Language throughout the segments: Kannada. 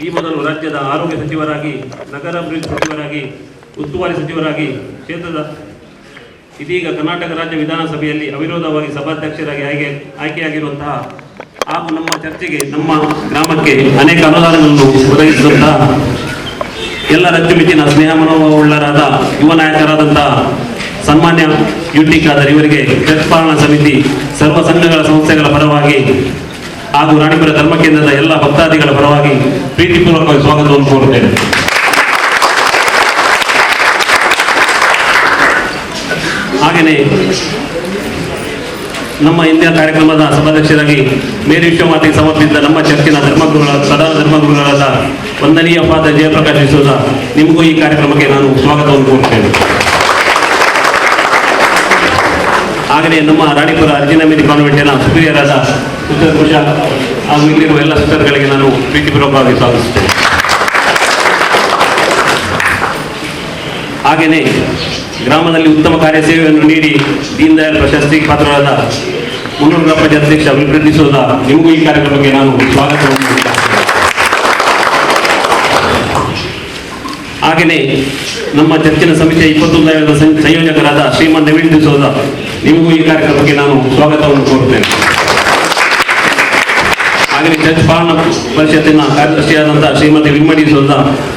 ಈ ಮೊದಲು ರಾಜ್ಯದ ಆರೋಗ್ಯ ಸಚಿವರಾಗಿ, ನಗರಾಭಿವೃದ್ಧಿ ಸಚಿವರಾಗಿ, ಉಸ್ತುವಾರಿ ಸಚಿವರಾಗಿ ಕ್ಷೇತ್ರದ ಇದೀಗ ಕರ್ನಾಟಕ ರಾಜ್ಯ ವಿಧಾನಸಭೆಯಲ್ಲಿ ಅವಿರೋಧವಾಗಿ ಸಭಾಧ್ಯಕ್ಷರಾಗಿ ಆಯ್ಕೆಯಾಗಿರುವಂತಹ ಹಾಗೂ ನಮ್ಮ ಚರ್ಚೆಗೆ, ನಮ್ಮ ಗ್ರಾಮಕ್ಕೆ ಅನೇಕ ಅನುದಾನಗಳನ್ನು ಒದಗಿಸಿದಂತಹ ಎಲ್ಲ ಅಚ್ಚುಮೆಚ್ಚಿನ ಸ್ನೇಹ ಮನೋಭಾವವುಳ್ಳರಾದ ಯುವ ನಾಯಕರಾದಂತಹ ಸನ್ಮಾನ್ಯ UT ಖಾದರ್ ಇವರಿಗೆ ಚರ್ಚ್ ಪಾಲನಾ ಸಮಿತಿ ಸರ್ವ ಸಂಘಗಳ ಸಂಸ್ಥೆಗಳ ಪರವಾಗಿ ಹಾಗೂ ರಾಣಿಪುರ ಧರ್ಮ ಕೇಂದ್ರದ ಎಲ್ಲ ಭಕ್ತಾದಿಗಳ ಪರವಾಗಿ ಪ್ರೀತಿಪೂರ್ವಕವಾಗಿ ಸ್ವಾಗತವನ್ನು ಕೋರುತ್ತೇನೆ. ಹಾಗೆಯೇ ನಮ್ಮ ಇಂದಿನ ಕಾರ್ಯಕ್ರಮದ ಸಭಾಧ್ಯಕ್ಷರಾಗಿ ಮೇರಿ ವಿಶ್ವಮಾತೆಗೆ ಸಮರ್ಪಿಸಿದ ನಮ್ಮ ಚರ್ಚಿನ ಪ್ರಧಾನ ಧರ್ಮಗುರುಗಳಾದ ವಂದನೀಯ ಫಾದರ್ ಜಯಪ್ರಕಾಶ್ ಡಿಸೋಜ, ನಿಮಗೂ ಈ ಕಾರ್ಯಕ್ರಮಕ್ಕೆ ನಾನು ಸ್ವಾಗತವನ್ನು ಕೋರುತ್ತೇನೆ. ಹಾಗೆಯೇ ನಮ್ಮ ರಾಣಿಪುರ ಅರ್ಜಿನಮೇರಿ ಕಾನ್ವೆಂಟಿನ ಸುಪ್ರಿಯರಾದ ಸಿಸ್ಟರ್ ಉಷಾ ಹಾಗೂ ಇಲ್ಲಿರುವ ಎಲ್ಲ ಸಿಸ್ಟರ್ಗಳಿಗೆ ನಾನು ಪ್ರೀತಿಪೂರ್ವಕವಾಗಿ ಸ್ವಾಗತಿಸುತ್ತೇನೆ. ಹಾಗೆಯೇ ಗ್ರಾಮದಲ್ಲಿ ಉತ್ತಮ ಕಾರ್ಯಸೇವೆಯನ್ನು ನೀಡಿ ದೀನ್ ದಯಾಳ್ ಪ್ರಶಸ್ತಿಗೆ ಪಾತ್ರರಾದ ಮುನ್ನೂರು ಗ್ರಾಮ ಪಂಚಾಯತ್ ಅಧ್ಯಕ್ಷ ವಿಲ್ಫ್ರೆಡ್ ಡಿಸೋಜ, ನಿಮಗೂ ಈ ಕಾರ್ಯಕ್ರಮಕ್ಕೆ ನಾನು ಸ್ವಾಗತವನ್ನು ನೀಡುತ್ತೇನೆ. ಹಾಗೆಯೇ ನಮ್ಮ ಚರ್ಚಿನ ಸಮಿತಿಯ 21ನೇ ಸಂಯೋಜಕರಾದ ಶ್ರೀಮಾನ್ ನವೀನ್ ಡಿಸೋಜ, ನಿಮಗೂ ಈ ಕಾರ್ಯಕ್ರಮಕ್ಕೆ ನಾನು ಸ್ವಾಗತವನ್ನು ಕೋರುತ್ತೇನೆ. ಹಾಗೆಯೇ ಚರ್ಚ್ ಪಾಲನಾ ಪರಿಷತ್ತಿನ ಕಾರ್ಯದರ್ಶಿಯಾದಂತಹ ಶ್ರೀಮತಿ ವಿಮ್ಮಡಿ ಡಿಸೋಜ,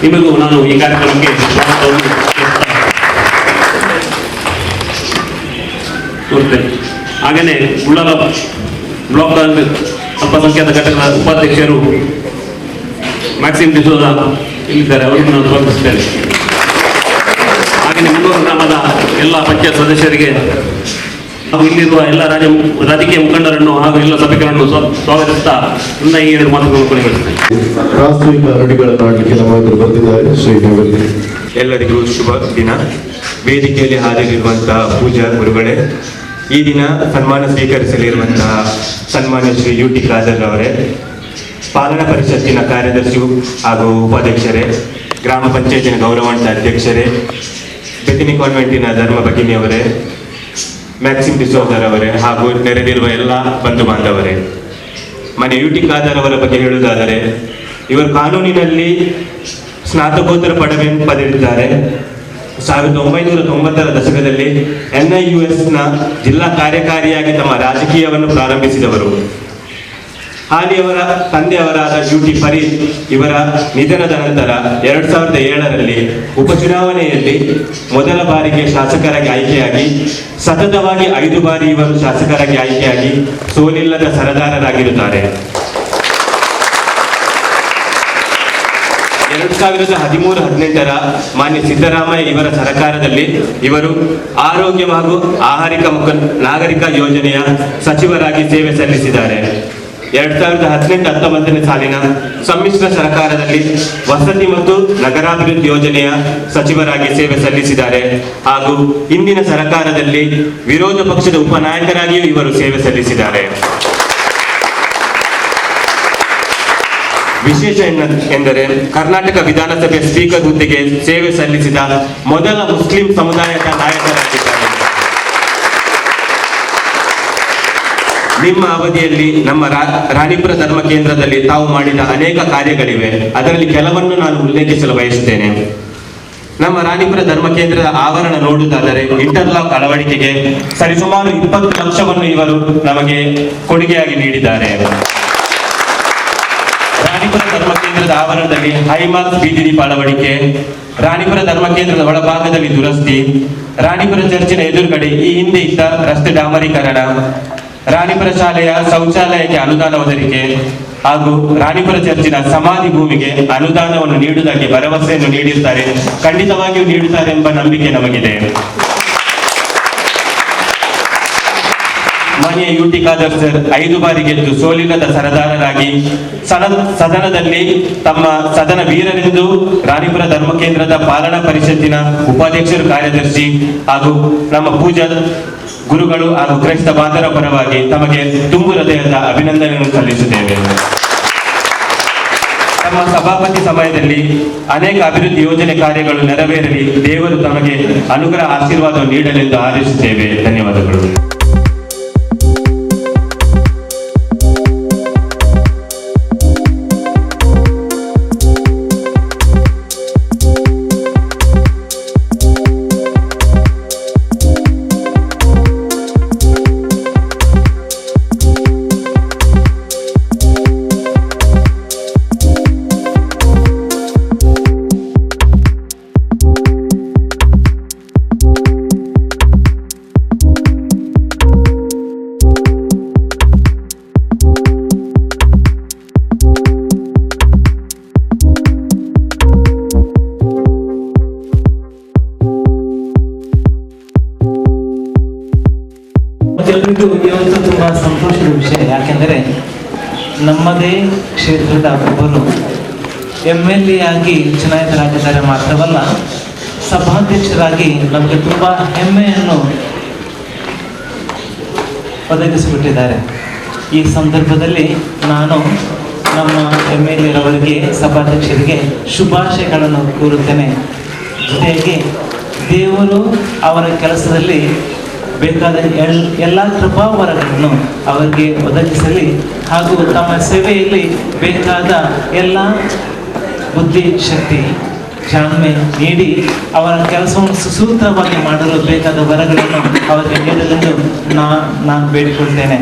ನಿಮಗೂ ನಾನು ಈ ಕಾರ್ಯಕ್ರಮಕ್ಕೆ ಸ್ವಾಗತವನ್ನು ಕೋರುತ್ತೇನೆ. ಹಾಗೆಯೇ ಉಳ್ಳಾಲ ಬ್ಲಾಕ್ ಅಲ್ಪಸಂಖ್ಯಾತ ಘಟಕದ ಉಪಾಧ್ಯಕ್ಷರು ಮ್ಯಾಕ್ಸಿಮ್ ಡಿಸೋಜ ಇಲ್ಲಿದ್ದಾರೆ, ಅವರಿಗೂ ನಾನು ಸ್ವಾಗತಿಸುತ್ತೇನೆ. ಹಾಗೆಯೇ ಮುನ್ನೂರು ಗ್ರಾಮದ ಎಲ್ಲ ಪಂಚಾಯತ್ ಸದಸ್ಯರಿಗೆ ಹಾಗೂ ಇಲ್ಲಿರುವ ಎಲ್ಲ ರಾಜಕೀಯ ಮುಖಂಡರನ್ನು ಹಾಗೂ ಎಲ್ಲ ಸಭೆಗಳನ್ನು ಸ್ವಾಗತಿಸುತ್ತಾ ನನ್ನ ಈ 2 ಮಾತುಗಳನ್ನು ಕೊನೆಗೊಳಿಸುತ್ತೇನೆ. ಪ್ರಾಸ್ತಾವಿಕ ನುಡಿಗಳನ್ನು ಆಡಲಿಕ್ಕೆ ನಮ್ಮ ಎದುರು ಬಂದಿದ್ದಾರೆ ಶ್ರೀ ನವೀನ್. ಎಲ್ಲರಿಗೂ ಶುಭ ದಿನ. ವೇದಿಕೆಯಲ್ಲಿ ಹಾಜರಿರುವಂತಹ ಪೂಜಾ ಗುರುಗಳೇ, ಈ ದಿನ ಸನ್ಮಾನ ಸ್ವೀಕರಿಸಲಿರುವಂತಹ ಸನ್ಮಾನ್ಯ ಶ್ರೀ UT ಖಾದರ್ ಅವರೇ, ಪಾಲನಾ ಪರಿಷತ್ತಿನ ಕಾರ್ಯದರ್ಶಿ ಹಾಗೂ ಉಪಾಧ್ಯಕ್ಷರೇ, ಗ್ರಾಮ ಪಂಚಾಯತಿನ ಗೌರವಾನ್ವಿತ ಅಧ್ಯಕ್ಷರೇ, ಬೆತಿನಿ ಕಾನ್ವೆಂಟಿನ ಧರ್ಮ ಭಗಿನಿಯವರೇ, ಮ್ಯಾಕ್ಸಿಮ್ ಡಿಸೋಜರ್ ಅವರೇ ಹಾಗೂ ನೆರೆದಿರುವ ಎಲ್ಲ ಬಂಧು ಬಾಂಧವರೇ, ಮನೆ UT ಖಾದರ್ ಅವರ ಬಗ್ಗೆ ಹೇಳುವುದಾದರೆ, ಇವರು ಕಾನೂನಿನಲ್ಲಿ ಸ್ನಾತಕೋತ್ತರ ಪದವಿಯನ್ನು ಪಡೆದಿದ್ದಾರೆ. 1990ರ ದಶಕದಲ್ಲಿ NIUSನ ಜಿಲ್ಲಾ ಕಾರ್ಯಕಾರಿಯಾಗಿ ತಮ್ಮ ರಾಜಕೀಯವನ್ನು ಪ್ರಾರಂಭಿಸಿದವರು. ಹಾಲಿಯವರ ತಂದೆಯವರಾದ UT ಫರೀದ್ ಇವರ ನಿಧನದ ನಂತರ 2007ರಲ್ಲಿ ಉಪಚುನಾವಣೆಯಲ್ಲಿ ಮೊದಲ ಬಾರಿಗೆ ಶಾಸಕರಾಗಿ ಆಯ್ಕೆಯಾಗಿ ಸತತವಾಗಿ 5 ಬಾರಿ ಇವರು ಶಾಸಕರಾಗಿ ಆಯ್ಕೆಯಾಗಿ ಸೋಲಿಲ್ಲದ ಸರದಾರರಾಗಿರುತ್ತಾರೆ. 2013-18ರ ಮಾನ್ಯ ಸಿದ್ದರಾಮಯ್ಯ ಇವರ ಸರ್ಕಾರದಲ್ಲಿ ಇವರು ಆರೋಗ್ಯ ಹಾಗೂ ನಾಗರಿಕ ಯೋಜನೆಯ ಸಚಿವರಾಗಿ ಸೇವೆ ಸಲ್ಲಿಸಿದ್ದಾರೆ. 2018-19ನೇ ಸಾಲಿನ ಸಮ್ಮಿಶ್ರ ಸರ್ಕಾರದಲ್ಲಿ ವಸತಿ ಮತ್ತು ನಗರಾಭಿವೃದ್ಧಿ ಯೋಜನೆಯ ಸಚಿವರಾಗಿ ಸೇವೆ ಸಲ್ಲಿಸಿದ್ದಾರೆ ಹಾಗೂ ಇಂದಿನ ಸರ್ಕಾರದಲ್ಲಿ ವಿರೋಧ ಪಕ್ಷದ ಉಪನಾಯಕರಾಗಿಯೂ ಇವರು ಸೇವೆ ಸಲ್ಲಿಸಿದ್ದಾರೆ. ವಿಶೇಷ ಎಂದರೆ ಕರ್ನಾಟಕ ವಿಧಾನಸಭೆ ಸ್ಪೀಕರ್ ಹುದ್ದೆಗೆ ಸೇವೆ ಸಲ್ಲಿಸಿದ ಮೊದಲ ಮುಸ್ಲಿಂ ಸಮುದಾಯದ ನಾಯಕರಾಗಿದ್ದಾರೆ. ನಿಮ್ಮ ಅವಧಿಯಲ್ಲಿ ನಮ್ಮ ರಾಣಿಪುರ ಧರ್ಮ ಕೇಂದ್ರದಲ್ಲಿ ತಾವು ಮಾಡಿದ ಅನೇಕ ಕಾರ್ಯಗಳಿವೆ. ಅದರಲ್ಲಿ ಕೆಲವನ್ನು ನಾನು ಉಲ್ಲೇಖಿಸಲು ಬಯಸುತ್ತೇನೆ. ನಮ್ಮ ರಾಣಿಪುರ ಧರ್ಮ ಕೇಂದ್ರದ ಆವರಣ ನೋಡುವುದಾದರೆ ಇಂಟರ್ಲಾಕ್ ಅಳವಡಿಕೆಗೆ ಸರಿಸುಮಾರು 20 ಲಕ್ಷವನ್ನು ಇವರು ನಮಗೆ ಕೊಡುಗೆಯಾಗಿ ನೀಡಿದ್ದಾರೆ. ರಾಣಿಪುರ ಧರ್ಮ ಕೇಂದ್ರದ ಆವರಣದಲ್ಲಿ ಹೈಮಾರ್ಕ್ ಬೀದಿ ದೀಪ ಅಳವಡಿಕೆ, ರಾಣಿಪುರ ಧರ್ಮ ಕೇಂದ್ರದ ಒಳಭಾಗದಲ್ಲಿ ದುರಸ್ತಿ, ರಾಣಿಪುರ ಚರ್ಚಿನ ಎದುರುಗಡೆ ಈ ಹಿಂದೆ ಇದ್ದ ರಸ್ತೆ ಡಾಮರೀಕರಣ, ರಾಣಿಪುರ ಶಾಲೆಯ ಶೌಚಾಲಯಕ್ಕೆ ಅನುದಾನ ಒದಗಿಕೆ ಹಾಗೂ ರಾಣಿಪುರ ಚರ್ಚಿನ ಸಮಾಧಿ ಭೂಮಿಗೆ ಅನುದಾನವನ್ನು ನೀಡುವುದಾಗಿ ಭರವಸೆಯನ್ನು ನೀಡಿರುತ್ತಾರೆ. ಖಂಡಿತವಾಗಿಯೂ ನೀಡುತ್ತಾರೆ ಎಂಬ ನಂಬಿಕೆ ನಮಗಿದೆ. ಮಾನ್ಯ UT ಖಾದರ್ ಸರ್ 5 ಬಾರಿ ಗೆದ್ದು ಸೋಲಿಲ್ಲದ ಸರದಾರರಾಗಿ ಸದನದಲ್ಲಿ ತಮ್ಮ ಸದನ ವೀರರೆಂದು ರಾಣಿಪುರ ಧರ್ಮ ಕೇಂದ್ರದ ಪಾಲನಾ ಪರಿಷತ್ತಿನ ಉಪಾಧ್ಯಕ್ಷರು, ಕಾರ್ಯದರ್ಶಿ ಹಾಗೂ ನಮ್ಮ ಪೂಜಾ ಗುರುಗಳು ಹಾಗೂ ಕ್ರೈಸ್ತ ಬಾಂಧವರ ಪರವಾಗಿ ತಮಗೆ ತುಂಬು ಹೃದಯದ ಅಭಿನಂದನೆಯನ್ನು ಸಲ್ಲಿಸುತ್ತೇವೆ. ತಮ್ಮ ಸಭಾಪತಿ ಸಮಯದಲ್ಲಿ ಅನೇಕ ಅಭಿವೃದ್ಧಿ ಯೋಜನೆ ಕಾರ್ಯಗಳು ನೆರವೇರಲಿ, ದೇವರು ತಮಗೆ ಅನುಗ್ರಹ ಆಶೀರ್ವಾದ ನೀಡಲೆಂದು ಹಾರೈಸುತ್ತೇವೆ. ಧನ್ಯವಾದಗಳು. ಇವತ್ತು ತುಂಬ ಸಂತೋಷದ ವಿಷಯ. ಯಾಕೆಂದರೆ ನಮ್ಮದೇ ಕ್ಷೇತ್ರದ ಒಬ್ಬರು MLA ಆಗಿ ಚುನಾಯಿತರಾಗಿದ್ದಾರೆ ಮಾತ್ರವಲ್ಲ, ಸಭಾಧ್ಯಕ್ಷರಾಗಿ ನಮಗೆ ತುಂಬ ಹೆಮ್ಮೆಯನ್ನು ಒದಗಿಸಿಬಿಟ್ಟಿದ್ದಾರೆ. ಈ ಸಂದರ್ಭದಲ್ಲಿ ನಾನು ನಮ್ಮ MLA ರವರಿಗೆ, ಸಭಾಧ್ಯಕ್ಷರಿಗೆ ಶುಭಾಶಯಗಳನ್ನು ಕೋರುತ್ತೇನೆ. ಜೊತೆಗೆ ದೇವರು ಅವರ ಕೆಲಸದಲ್ಲಿ ಬೇಕಾದ ಎಲ್ಲ ಕೃಪಾವರಗಳನ್ನು ಅವರಿಗೆ ಒದಗಿಸಲಿ ಹಾಗೂ ತಮ್ಮ ಸೇವೆಯಲ್ಲಿ ಬೇಕಾದ ಎಲ್ಲ ಬುದ್ಧಿ, ಶಕ್ತಿ, ಜಾಣ್ಮೆ ನೀಡಿ ಅವರ ಕೆಲಸವನ್ನು ಸುಸೂತ್ರವಾಗಿ ಮಾಡಲು ಬೇಕಾದ ವರಗಳನ್ನು ಅವರಿಗೆ ನೀಡಲೆಂದು ನಾನು ಬೇಡಿಕೊಳ್ತೇನೆ.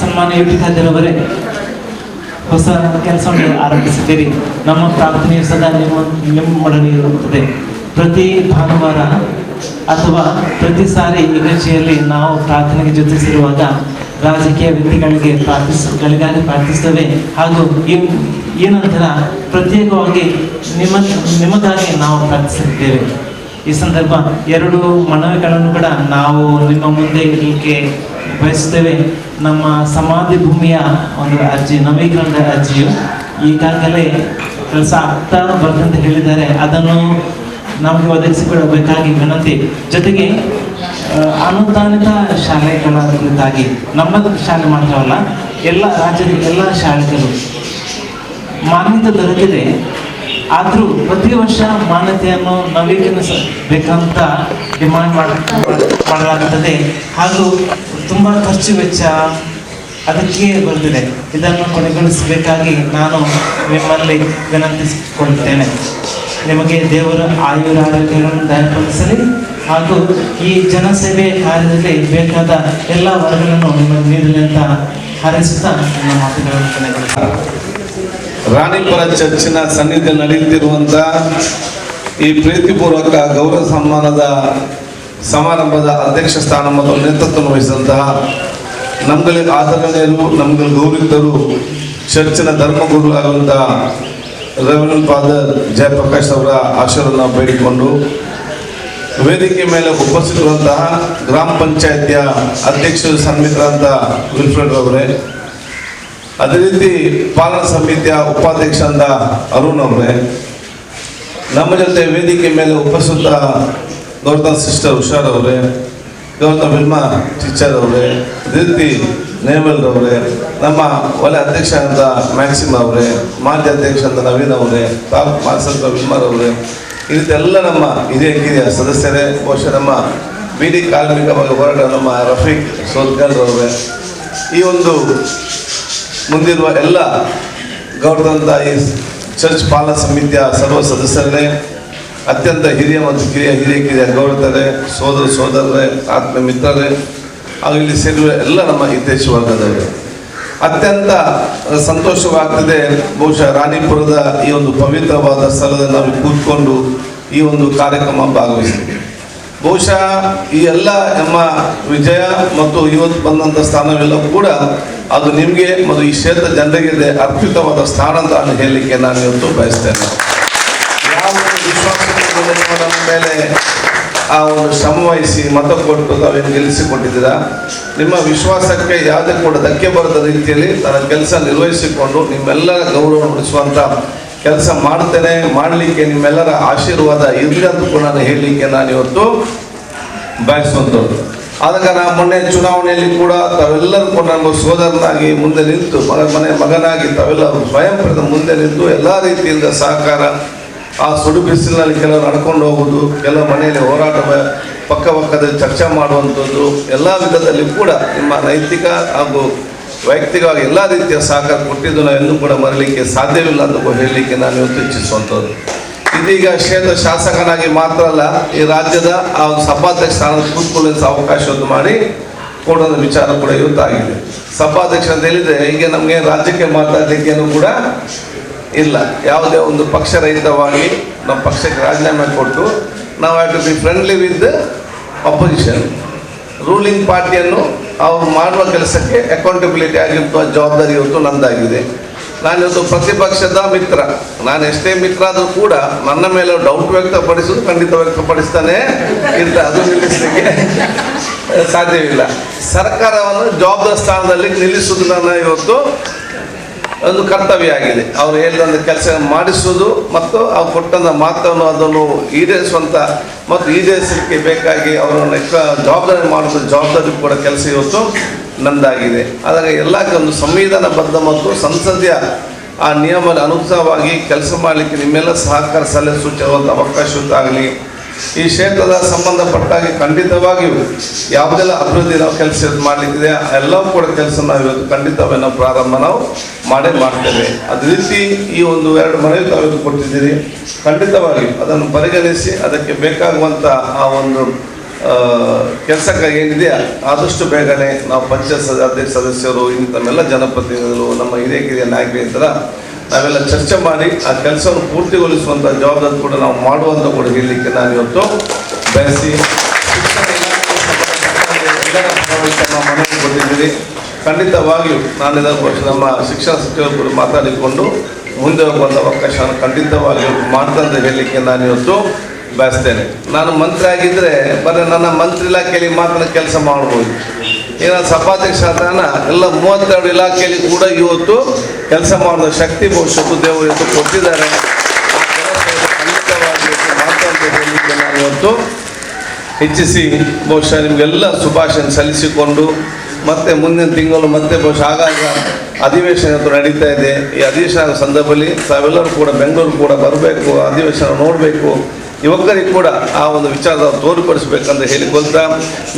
ಸನ್ಮಾನ್ಯ ಯುಟಿಕಾಜರವರೇ, ಹೊಸ ಕೆಲಸವನ್ನು ಆರಂಭಿಸಿದ್ದೀರಿ. ನಮ್ಮ ಪ್ರಾರ್ಥನೆಯು ಸದಾ ನಿಮ್ಮೊಡನೆ ಇರುತ್ತದೆ. ಪ್ರತಿ ಭಾನುವಾರ ಅಥವಾ ಪ್ರತಿ ಸಾರಿ ಇಗರ್ಜಿಯಲ್ಲಿ ನಾವು ಪ್ರಾರ್ಥನೆಗೆ ಜೊತೆಸಿರುವಾಗ ರಾಜಕೀಯ ವ್ಯಕ್ತಿಗಳಿಗೆ ಗಳಿಗಾಗಿ ಪ್ರಾರ್ಥಿಸ್ತೇವೆ ಹಾಗೂ ಈ ನಂತರ ಪ್ರತ್ಯೇಕವಾಗಿ ನಿಮಗಾಗಿ ನಾವು ಪ್ರಾರ್ಥಿಸುತ್ತೇವೆ. ಈ ಸಂದರ್ಭ 2 ಮನವಿಗಳನ್ನು ಕೂಡ ನಾವು ನಿಮ್ಮ ಮುಂದೆ ಇಡಲಿಕ್ಕೆ ಬಯಸುತ್ತೇವೆ. ನಮ್ಮ ಸಮಾಧಿ ಭೂಮಿಯ ಒಂದು ಅರ್ಜಿ, ನವೀಕರಣದ ಅರ್ಜಿಯು ಈಗಾಗಲೇ ಕೆಲಸ ಆಗ್ತಾ ಬರ್ತಂತ ಹೇಳಿದ್ದಾರೆ. ಅದನ್ನು ನಮಗೆ ಒದಗಿಸಿಕೊಡಬೇಕಾಗಿ ವಿನಂತಿ. ಜೊತೆಗೆ ಅನುದಾನಿತ ಶಾಲೆಗಳ ಕುರಿತಾಗಿ ನಮ್ಮ ಶಾಲೆ ಮಾತ್ರವಲ್ಲ, ಎಲ್ಲ ರಾಜ್ಯದ ಎಲ್ಲ ಶಾಲೆಗಳು ಮಾನ್ಯತೆ ದೊರಕಿದೆ. ಆದರೂ ಪ್ರತಿ ವರ್ಷ ಮಾನ್ಯತೆಯನ್ನು ನವೀಕರಿಸಬೇಕಂತ ಡಿಮಾಂಡ್ ಮಾಡಲಾಗುತ್ತದೆ ಹಾಗೂ ತುಂಬ ಖರ್ಚು ವೆಚ್ಚ ಅದಕ್ಕೆ ಬರ್ತಿದೆ. ಇದನ್ನು ಕೊನೆಗೊಳಿಸಬೇಕಾಗಿ ನಾನು ನಿಮ್ಮಲ್ಲಿ ವಿನಂತಿಸಿಕೊಳ್ಳುತ್ತೇನೆ. ನಿಮಗೆ ದೇವರ ಆಯುರಾರೋಗ್ಯಗಳನ್ನು ದಯಪಾಲಿಸಲಿ ಹಾಗೂ ಈ ಜನಸೇವೆ ಕಾರ್ಯದಲ್ಲಿ ಬೇಕಾದ ಎಲ್ಲ ವರ್ಗಗಳನ್ನು ನಿಮಗೆ ನೀಡಲಿ ಅಂತ ಹಾರೈಸುತ್ತಾ ನನ್ನ ಮಾತುಗಳನ್ನು ಕೊನೆಗೊಳಿಸುತ್ತೇನೆ. ರಾಣಿಪುರ ಚರ್ಚಿನ ಸನ್ನಿಧಿಯಲ್ಲಿ ನಡೆಯುತ್ತಿರುವಂಥ ಈ ಪ್ರೀತಿಪೂರ್ವಕ ಗೌರವ ಸನ್ಮಾನದ ಸಮಾರಂಭದ ಅಧ್ಯಕ್ಷ ಸ್ಥಾನ ಮತ್ತು ನೇತೃತ್ವವನ್ನು ವಹಿಸಿದಂತಹ ನಮ್ಮಲ್ಲಿ ಆದರಣೀಯರು, ನಮ್ಮಲ್ಲಿ ಗೌರವಿತರು, ಚರ್ಚಿನ ಧರ್ಮಗುರುಗಳಾಗುವಂತಹ ರೆವರೆಂಡ್ ಫಾದರ್ ಜಯಪ್ರಕಾಶ್ ಅವರ ಆಶೀರ್ವಾದವನ್ನು ಬೇಡಿಕೊಂಡು, ವೇದಿಕೆ ಮೇಲೆ ಉಪಸ್ಥಿತರುವಂತಹ ಗ್ರಾಮ ಪಂಚಾಯತಿಯ ಅಧ್ಯಕ್ಷರು ಸನ್ಮಿತರಾದಂಥ ವಿಲ್ಫ್ರೆಡ್ ಅವರೇ, ಅದೇ ರೀತಿ ಪಾಲನಾ ಸಮಿತಿಯ ಉಪಾಧ್ಯಕ್ಷ ಅಂತ ಅರುಣ್ ಅವರೇ, ನಮ್ಮ ಜೊತೆ ವೇದಿಕೆ ಮೇಲೆ ಉಪಸ್ಥಿತ ಗೌತಮ್ ಸಿಸ್ಟರ್ ಹುಷಾರ್ ಅವರೇ, ಗೌತಮ್ ವಿಲ್ಮಾ ಟೀಚರ್ ಅವರೇ, ಅದೇ ರೀತಿ ನೇವಲ್ ಅವರೇ, ನಮ್ಮ ವಲಯ ಅಧ್ಯಕ್ಷ ಅಂತ ಮ್ಯಾಕ್ಸಿಮ್ ಅವರೇ, ಮಾಜಿ ಅಧ್ಯಕ್ಷ ಅಂತ ನವೀನ್ ಅವರೇ, ತಾಲೂಕು ಮಾಸಂತ ವಿಲ್ಮಾರ್ ಅವರೇ, ಈ ರೀತಿ ಎಲ್ಲ ನಮ್ಮ ಹಿರಿಯ ಸದಸ್ಯರೇ, ಬಹುಶಃ ನಮ್ಮ ಬೀದಿ ಕಾರ್ಮಿಕವಾಗಿ ಹೋರಾಟ ನಮ್ಮ ರಫೀಕ್ ಸೋಲ್ಕರ್ ಅವರೇ, ಈ ಒಂದು ಮುಂದಿರುವ ಎಲ್ಲ ಗೌರವಂತ ಈ ಚರ್ಚ್ ಪಾಲನಾ ಸಮಿತಿಯ ಸರ್ವ ಸದಸ್ಯರೇ, ಅತ್ಯಂತ ಹಿರಿಯ ಮತ್ತು ಕಿರಿಯ ಗೌರವರೇ, ಸೋದರರೇ, ಆತ್ಮ ಮಿತ್ರರೇ ಹಾಗೂ ಇಲ್ಲಿ ಸೇರಿರುವ ಎಲ್ಲ ನಮ್ಮ ಹಿತೈಷಿ ವರ್ಗದವರು, ಅತ್ಯಂತ ಸಂತೋಷವಾಗ್ತದೆ. ಬಹುಶಃ ರಾಣಿಪುರದ ಈ ಒಂದು ಪವಿತ್ರವಾದ ಸ್ಥಳದಲ್ಲಿ ನಾವು ಕೂತ್ಕೊಂಡು ಈ ಒಂದು ಕಾರ್ಯಕ್ರಮ ಭಾಗವಹಿಸ್ತೀವಿ. ಬಹುಶಃ ಈ ಎಲ್ಲ ನಮ್ಮ ವಿಜಯ ಮತ್ತು ಇವತ್ತು ಬಂದಂಥ ಸ್ಥಾನವೆಲ್ಲ ಕೂಡ ಅದು ನಿಮಗೆ ಮತ್ತು ಈ ಕ್ಷೇತ್ರ ಜನರಿಗೆ ಅರ್ಪಿತವಾದ ಸ್ಥಾನ ಅಂತ ಹೇಳಲಿಕ್ಕೆ ನಾನು ಇವತ್ತು ಬಯಸ್ತೇನೆ. ಯಾವ ವಿಶ್ವಾಸದ ಮೇಲೆ ಆ ಒಂದು ಶ್ರಮ ವಹಿಸಿ ಮತ ಕೊಟ್ಟು ತಾವೇನು ಗೆಲ್ಲಿಸಿಕೊಟ್ಟಿದ್ದೀರಾ, ನಿಮ್ಮ ವಿಶ್ವಾಸಕ್ಕೆ ಯಾವುದೇ ಕೂಡ ಧಕ್ಕೆ ಬರದ ರೀತಿಯಲ್ಲಿ ತನ್ನ ಕೆಲಸ ನಿರ್ವಹಿಸಿಕೊಂಡು ನಿಮ್ಮೆಲ್ಲರ ಗೌರವ ಉಳಿಸುವಂಥ ಕೆಲಸ ಮಾಡ್ತೇನೆ. ಮಾಡಲಿಕ್ಕೆ ನಿಮ್ಮೆಲ್ಲರ ಆಶೀರ್ವಾದ ಇರಲಿ ಅಂತ ಕೂಡ ನಾನು ಹೇಳಲಿಕ್ಕೆ ನಾನು ಇವತ್ತು ಬಯಸುವಂಥದ್ದು. ಆದ ಕಾರಣ ಮೊನ್ನೆ ಚುನಾವಣೆಯಲ್ಲಿ ಕೂಡ ತಾವೆಲ್ಲರೂ ಕೂಡ ನಮ್ಮ ಸೋದರನಾಗಿ ಮುಂದೆ ನಿಂತು, ಮಗನಾಗಿ ತಾವೆಲ್ಲ ಸ್ವಯಂ ಪ್ರೇರಿತ ಮುಂದೆ ನಿಂತು ಎಲ್ಲ ರೀತಿಯಿಂದ ಸಹಕಾರ, ಆ ಸುಡು ಬಿಸಿಲಿನಲ್ಲಿ ಕೆಲವು ನಡ್ಕೊಂಡು ಹೋಗುವುದು, ಕೆಲವು ಮನೆಯಲ್ಲಿ ಹೋರಾಟ ಪಕ್ಕದಲ್ಲಿ ಚರ್ಚೆ ಮಾಡುವಂಥದ್ದು, ಎಲ್ಲ ವಿಧದಲ್ಲಿ ಕೂಡ ನಿಮ್ಮ ನೈತಿಕ ಹಾಗೂ ವೈಯಕ್ತಿಕವಾಗಿ ಎಲ್ಲ ರೀತಿಯ ಸಹಕಾರ ಕೊಟ್ಟಿದ್ದು ನಾವು ಎಲ್ಲೂ ಕೂಡ ಮರಲಿಕ್ಕೆ ಸಾಧ್ಯವಿಲ್ಲ ಅಂತ ಹೇಳಲಿಕ್ಕೆ ನಾನು ಇವತ್ತು ಇಚ್ಛಿಸುವಂಥದ್ದು. ಇದೀಗ ಕ್ಷೇತ್ರ ಶಾಸಕನಾಗಿ ಮಾತ್ರ ಅಲ್ಲ, ಈ ರಾಜ್ಯದ ಆ ಸಭಾಧ್ಯಕ್ಷ ಸ್ಥಾನದ ಕೂತ್ಕೊಳ್ಳುವ ಅವಕಾಶವನ್ನು ಮಾಡಿ ಕೊಡೋದ ವಿಚಾರ ಕೂಡ ಇವತ್ತಾಗಿದೆ. ಸಭಾಧ್ಯಕ್ಷ ಅಂತ ಹೇಳಿದರೆ ಈಗ ನಮಗೆ ರಾಜ್ಯಕ್ಕೆ ಮಾತಾಡಲಿಕ್ಕೇನು ಕೂಡ ಇಲ್ಲ. ಯಾವುದೇ ಒಂದು ಪಕ್ಷ ರಹಿತವಾಗಿ ನಮ್ಮ ಪಕ್ಷಕ್ಕೆ ರಾಜೀನಾಮೆ ಕೊಟ್ಟು ನಾವು have to be friendly with opposition. Ruling ಪಾರ್ಟಿಯನ್ನು ಅವ್ರು ಮಾಡುವ ಕೆಲಸಕ್ಕೆ ಅಕೌಂಟಬಿಲಿಟಿ ಆಗಿರುವ ಜವಾಬ್ದಾರಿ ಇವತ್ತು ನಂದಾಗಿದೆ. ನಾನಿವತ್ತು ಪ್ರತಿಪಕ್ಷದ ಮಿತ್ರ. ನಾನು ಎಷ್ಟೇ ಮಿತ್ರ ಆದರೂ ಕೂಡ ನನ್ನ ಮೇಲೆ ಡೌಟ್ ವ್ಯಕ್ತಪಡಿಸೋದು ಖಂಡಿತ ವ್ಯಕ್ತಪಡಿಸ್ತಾನೆ ಇರ್ತಾರೆ, ಅದು ನಿಲ್ಲಿಸಲಿಕ್ಕೆ ಸಾಧ್ಯವಿಲ್ಲ. ಸರ್ಕಾರವನ್ನು ಜವಾಬ್ದಾರಿ ಸ್ಥಾನದಲ್ಲಿ ನಿಲ್ಲಿಸುವುದು ನನ್ನ ಇವತ್ತು ಒಂದು ಕರ್ತವ್ಯ ಆಗಿದೆ. ಅವರು ಹೇಳಿದಂಥ ಕೆಲಸ ಮಾಡಿಸುವುದು ಮತ್ತು ಅವ್ರು ಕೊಟ್ಟಂಥ ಮಾತನ್ನು ಅದನ್ನು ಈಡೇರಿಸುವಂಥ ಮತ್ತು ಈಡೇರಿಸಲಿಕ್ಕೆ ಬೇಕಾಗಿ ಅವರನ್ನು ಜವಾಬ್ದಾರಿ ಮಾಡುವಂಥ ಜವಾಬ್ದಾರಿ ಕೂಡ ಕೆಲಸ ಇವತ್ತು ನಂದಾಗಿದೆ. ಹಾಗಾಗಿ ಎಲ್ಲಕ್ಕೆ ಒಂದು ಸಂವಿಧಾನಬದ್ಧ ಮತ್ತು ಸಂಸದೀಯ ಆ ನಿಯಮದ ಅನುಸಾರವಾಗಿ ಕೆಲಸ ಮಾಡಲಿಕ್ಕೆ ನಿಮ್ಮೆಲ್ಲ ಸಹಕಾರ ಸಲಹೆ ಸೂಚಿಸುವಂಥ ಅವಕಾಶವಾಗಲಿ. ಈ ಕ್ಷೇತ್ರದ ಸಂಬಂಧಪಟ್ಟಾಗಿ ಖಂಡಿತವಾಗಿಯೂ ಯಾವುದೆಲ್ಲ ಅಭಿವೃದ್ಧಿ ನಾವು ಕೆಲಸ ಮಾಡಲಿಕ್ಕಿದೆ ಎಲ್ಲವೂ ಕೂಡ ಕೆಲಸ ನಾವು ಇವತ್ತು ಖಂಡಿತವಾಗಿ ನಾವು ಪ್ರಾರಂಭ ನಾವು ಮಾಡ್ತೇವೆ. ಅದೇ ರೀತಿ ಈ ಒಂದು 2 ಮನವಿ ತಾವು ಕೊಟ್ಟಿದ್ದೀರಿ, ಖಂಡಿತವಾಗಿಯೂ ಅದನ್ನು ಪರಿಗಣಿಸಿ ಅದಕ್ಕೆ ಬೇಕಾಗುವಂಥ ಆ ಒಂದು ಕೆಲಸಕ್ಕೆ ಏನಿದೆ ಆದಷ್ಟು ಬೇಗನೆ ನಾವು ಪಂಚಾಯತ್ ಅಧ್ಯಕ್ಷ ಸದಸ್ಯರು ಇಂಥಮ್ಮೆಲ್ಲ ಜನಪ್ರತಿನಿಧಿಗಳು ನಮ್ಮ ಹಿರಿಯ ನಾಯಕರ ನಾವೆಲ್ಲ ಚರ್ಚೆ ಮಾಡಿ ಆ ಕೆಲಸವನ್ನು ಪೂರ್ತಿಗೊಳಿಸುವಂಥ ಜವಾಬ್ದಾರಿ ಕೂಡ ನಾವು ಮಾಡುವಂಥ ಕೂಡ ಹೇಳಲಿಕ್ಕೆ ನಾನು ಇವತ್ತು ಬಯಸಿ ಮನವಿ ಕೊಟ್ಟಿದ್ದೀರಿ. ಖಂಡಿತವಾಗಿಯೂ ನಾನು ಇದರ ನಮ್ಮ ಶಿಕ್ಷಣ ಸಚಿವರು ಕೂಡ ಮಾತಾಡಿಕೊಂಡು ಮುಂದೆ ಹೋಗುವಂಥ ಅವಕಾಶವನ್ನು ಖಂಡಿತವಾಗಿಯೂ ಮಾಡ್ತಂತ ಹೇಳಲಿಕ್ಕೆ ನಾನು ಇವತ್ತು ಬಯಸ್ತೇನೆ. ನಾನು ಮಂತ್ರಿ ಆಗಿದ್ದರೆ ಬರೀ ನನ್ನ ಮಂತ್ರಿ ಇಲಾಖೆಯಲ್ಲಿ ಮಾತ್ರ ಕೆಲಸ ಮಾಡ್ಬೋದು. ಈಗ ಸಭಾಧ್ಯಕ್ಷ ಸ್ಥಾನ ಎಲ್ಲ 32 ಇಲಾಖೆಯಲ್ಲಿ ಕೂಡ ಇವತ್ತು ಕೆಲಸ ಮಾಡುವ ಶಕ್ತಿ ಬಹುಶಃ ದೇವರು ಇವತ್ತು ಕೊಟ್ಟಿದ್ದಾರೆ. ಖಂಡಿತವಾಗಿ ಮಾತಂತ ಹೇಳಲಿಕ್ಕೆ ನಾನು ಇವತ್ತು ಹೆಚ್ಚಿಸಿ ಬಹುಶಃ ನಿಮಗೆಲ್ಲ ಶುಭಾಶಯ ಸಲ್ಲಿಸಿಕೊಂಡು ಮತ್ತೆ ಮುಂದಿನ ತಿಂಗಳು ಮತ್ತೆ ಬಹುಶಃ ಆಗಾಗ ಅಧಿವೇಶನ ನಡೀತಾ ಇದೆ. ಈ ಅಧಿವೇಶನ ಸಂದರ್ಭದಲ್ಲಿ ತಾವೆಲ್ಲರೂ ಕೂಡ ಬೆಂಗಳೂರು ಕೂಡ ಬರಬೇಕು, ಅಧಿವೇಶನ ನೋಡಬೇಕು, ಯುವಕರಿಗೆ ಕೂಡ ಆ ಒಂದು ವಿಚಾರದ ತೋರ್ಪಡಿಸಬೇಕಂತ ಹೇಳಿಕೊಳ್ತಾ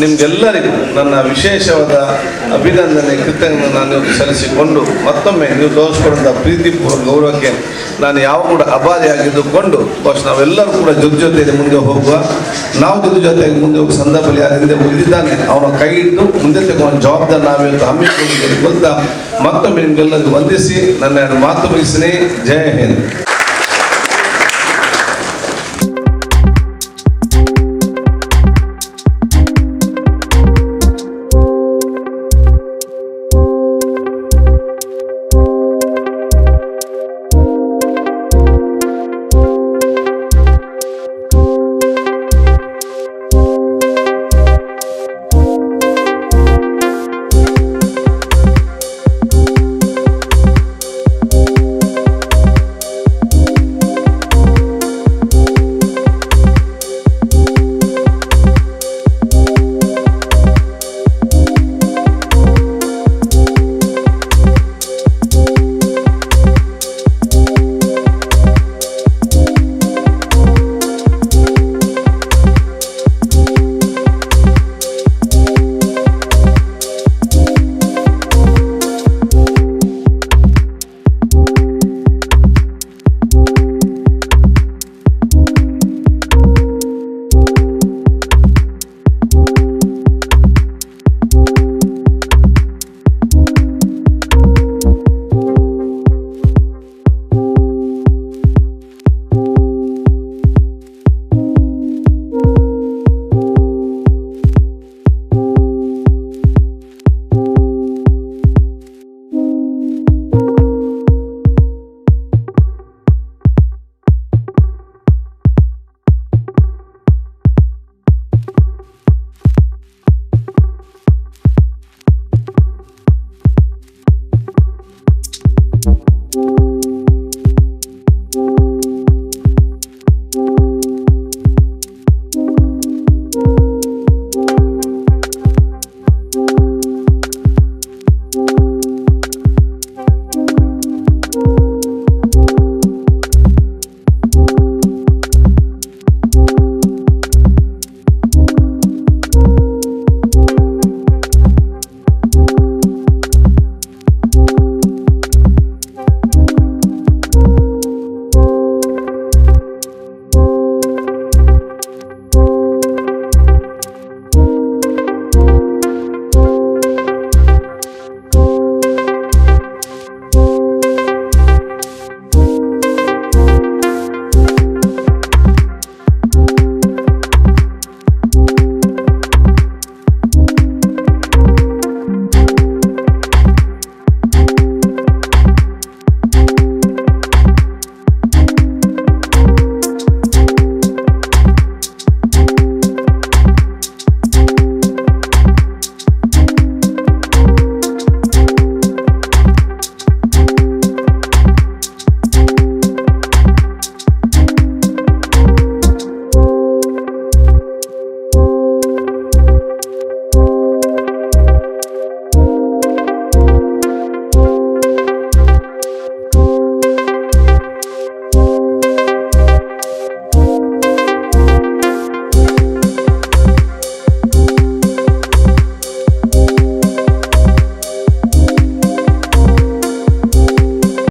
ನಿಮಗೆಲ್ಲರಿಗೂ ನನ್ನ ವಿಶೇಷವಾದ ಅಭಿನಂದನೆ ಕೃತಜ್ಞತೆ ನಾನು ಸಲ್ಲಿಸಿಕೊಂಡು ಮತ್ತೊಮ್ಮೆ ನೀವು ತೋರಿಸ್ಕೊಂಡ ಪ್ರೀತಿಪೂರ್ವ ಗೌರವಕ್ಕೆ ನಾನು ಯಾವ ಕೂಡ ಅಭಾರಿಯಾಗಿದ್ದುಕೊಂಡು ಬಹುಶಃ ನಾವೆಲ್ಲರೂ ಕೂಡ ಜೊತೆಯಲ್ಲಿ ಮುಂದೆ ಹೋಗುವ, ನಾವು ಜೊತೆಗೆ ಮುಂದೆ ಹೋಗುವ ಸಂದರ್ಭದಲ್ಲಿ ಯಾರು ಹಿಂದೆ ಉಳಿದಿದ್ದಾನೆ ಅವನ ಕೈ ಹಿಡಿದು ಮುಂದೆ ತಗೊಂಡ ಜವಾಬ್ದಾರಿ ನಾವಿವತ್ತು ಹಮ್ಮಿಕೊಂಡು ಹೇಳಿಕೊಳ್ತಾ ಮತ್ತೊಮ್ಮೆ ನಿಮಗೆಲ್ಲರಿಗೂ ವಂದಿಸಿ ನನ್ನ ಮಾತು ಮುಗಿಸಿನಿ. ಜಯ ಹಿಂದ್.